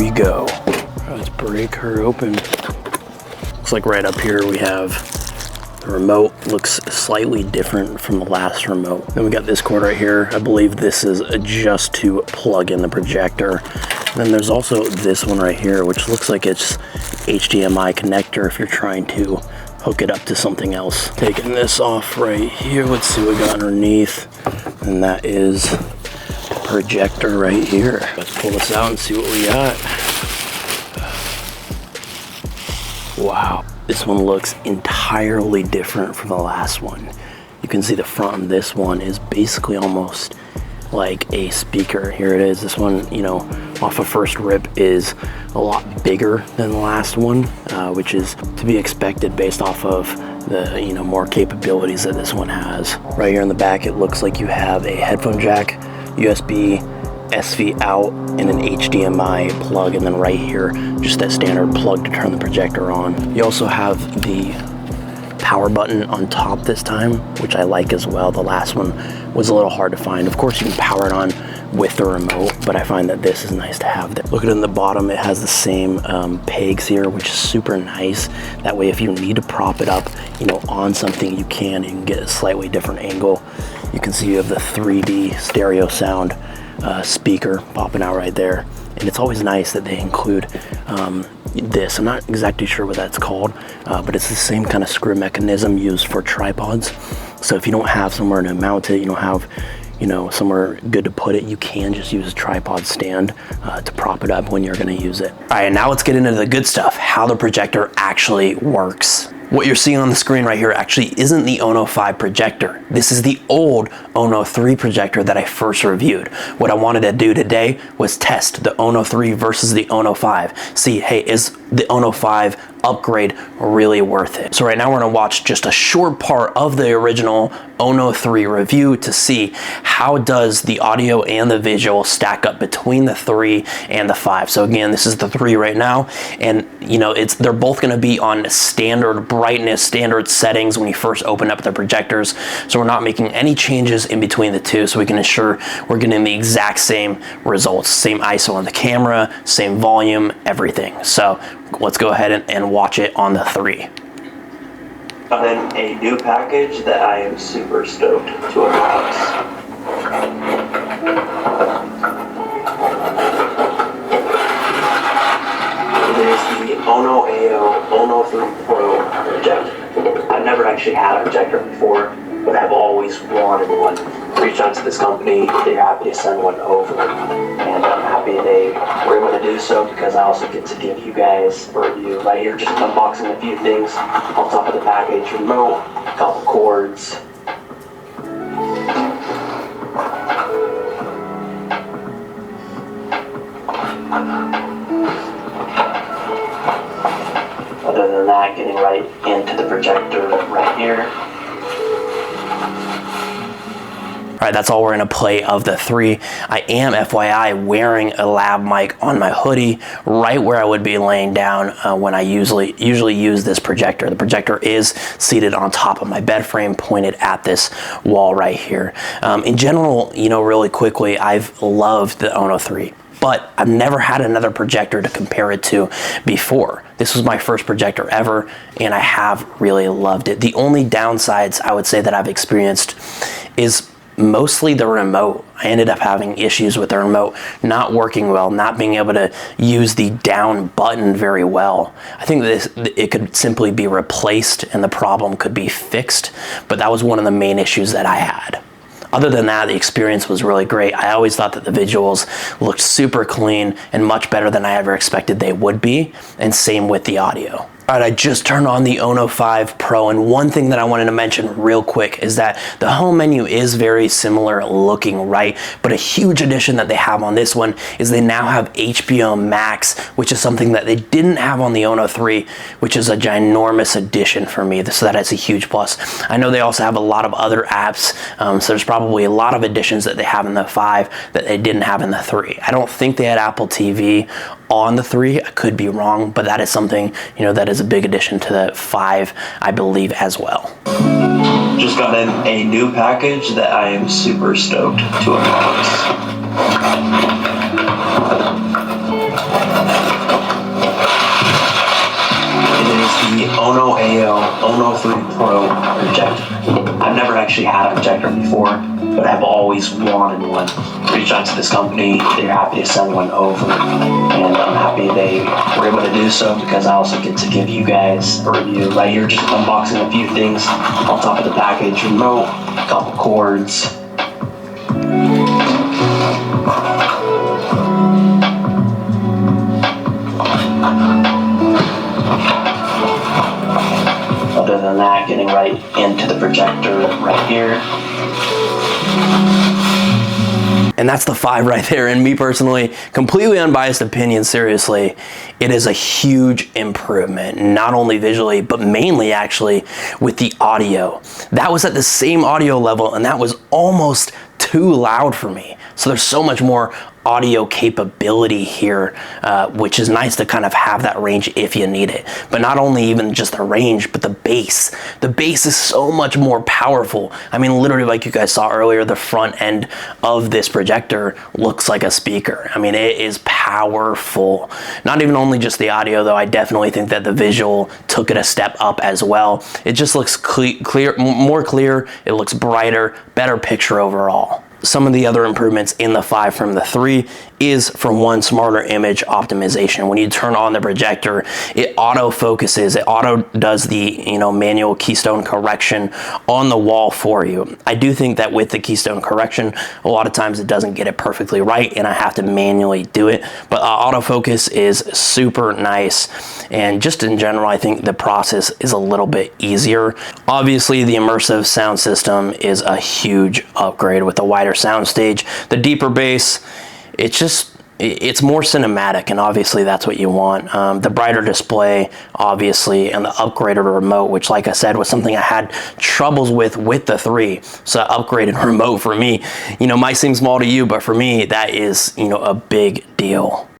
we go. Let's break her open. Looks like right up here we have the remote. Looks slightly different from the last remote. Then we got this cord right here. I believe this is just to plug in the projector. And then there's also this one right here, which looks like it's HDMI connector if you're trying to hook it up to something else. Taking this off right here. Let's see what we got underneath. And that is the projector right here. Let's pull this out and see what we got. Wow, this one looks entirely different from the last one. You can see the front of this one is basically almost like a speaker. Here it is. This one, you know, off of first rip is a lot bigger than the last one, which is to be expected based off of the, you know, more capabilities that this one has. Right here in the back, it looks like you have a headphone jack, USB, SV out, and an HDMI plug, and then right here, just that standard plug to turn the projector on. You also have the power button on top this time, which I like as well. The last one was a little hard to find. Of course, you can power it on with the remote, but I find that this is nice to have there. Look at it in the bottom, it has the same pegs here, which is super nice. That way, if you need to prop it up, you know, on something, you can get a slightly different angle. You can see you have the 3D stereo sound speaker popping out right there. And it's always nice that they include this. I'm not exactly sure what that's called, but it's the same kind of screw mechanism used for tripods. So if you don't have somewhere to mount it, you don't have, you know, somewhere good to put it, you can just use a tripod stand to prop it up when you're gonna use it. All right, now let's get into the good stuff, how the projector actually works. What you're seeing on the screen right here actually isn't the ONO5 projector. This is the old ONO3 projector that I first reviewed. What I wanted to do today was test the ONO3 versus the ONO5. See, hey, is the ONO5 upgrade really worth it? So right now we're gonna watch just a short part of the original ONO3 review to see how does the audio and the visual stack up between the 3 and the 5. So again, this is the 3 right now, and you know, they're both gonna be on standard brightness, standard settings when you first open up the projectors. So we're not making any changes in between the two, so we can ensure we're getting the exact same results, same ISO on the camera, same volume, everything. So let's go ahead and watch it on the 3. Got in a new package that I am super stoked to announce. It is the ONO5 Pro projector. I've never actually had a projector before, but I've always wanted one. Reached out to this company, they're happy to send one over, and I'm happy they were able to do so because I also get to give you guys a review right here, just unboxing a few things on top of the package: remote, a couple cords. Other than that, getting right into the projector right here. All right, that's all we're gonna play of the 3. I am, FYI, wearing a lav mic on my hoodie right where I would be laying down when I usually use this projector. The projector is seated on top of my bed frame, pointed at this wall right here. In general, you know, really quickly, I've loved the ONO3. But I've never had another projector to compare it to before. This was my first projector ever, and I have really loved it. The only downsides I would say that I've experienced is mostly the remote. I ended up having issues with the remote not working well, not being able to use the down button very well. I think it could simply be replaced and the problem could be fixed, but that was one of the main issues that I had. Other than that, the experience was really great. I always thought that the visuals looked super clean and much better than I ever expected they would be, and same with the audio. All right, I just turned on the ONO5 Pro, and one thing that I wanted to mention real quick is that the home menu is very similar looking, right? But a huge addition that they have on this one is they now have HBO Max, which is something that they didn't have on the ONO3, which is a ginormous addition for me, so that is a huge plus. I know they also have a lot of other apps, so there's probably a lot of additions that they have in the 5 that they didn't have in the 3. I don't think they had Apple TV on the 3, I could be wrong, but that is something, you know, that is a big addition to the 5, I believe, as well. Just got in a new package that I am super stoked to announce. ONO5 Pro projector. I've never actually had a projector before, but I've always wanted one. Reached out to this company, they're happy to send one over, and I'm happy they were able to do so because I also get to give you guys a review. Right here, just unboxing a few things on top of the package: remote, a couple cords. Other than that, getting right into the projector right here. And that's the 5 right there. And me personally, completely unbiased opinion, seriously, it is a huge improvement, not only visually, but mainly actually with the audio. That was at the same audio level, and that was almost too loud for me. So there's so much more audio capability here, which is nice to kind of have that range if you need it. But not only even just the range, but the bass. The bass is so much more powerful. I mean, literally, like you guys saw earlier, the front end of this projector looks like a speaker. I mean, it is powerful. Not even only just the audio, though. I definitely think that the visual took it a step up as well. It just looks clear, more clear. It looks brighter, better picture overall. Some of the other improvements in the 5 from the 3 is, for one, smarter image optimization. When you turn on the projector, it auto focuses, it auto does the manual keystone correction on the wall for you. I do think that with the keystone correction, a lot of times it doesn't get it perfectly right and I have to manually do it, but autofocus is super nice. And just in general, I think the process is a little bit easier. Obviously, the immersive sound system is a huge upgrade with the wider soundstage, the deeper bass. It's more cinematic, and obviously that's what you want. The brighter display, obviously, and the upgraded remote, which, like I said, was something I had troubles with the 3. So upgraded remote for me, might seem small to you, but for me, that is, a big deal.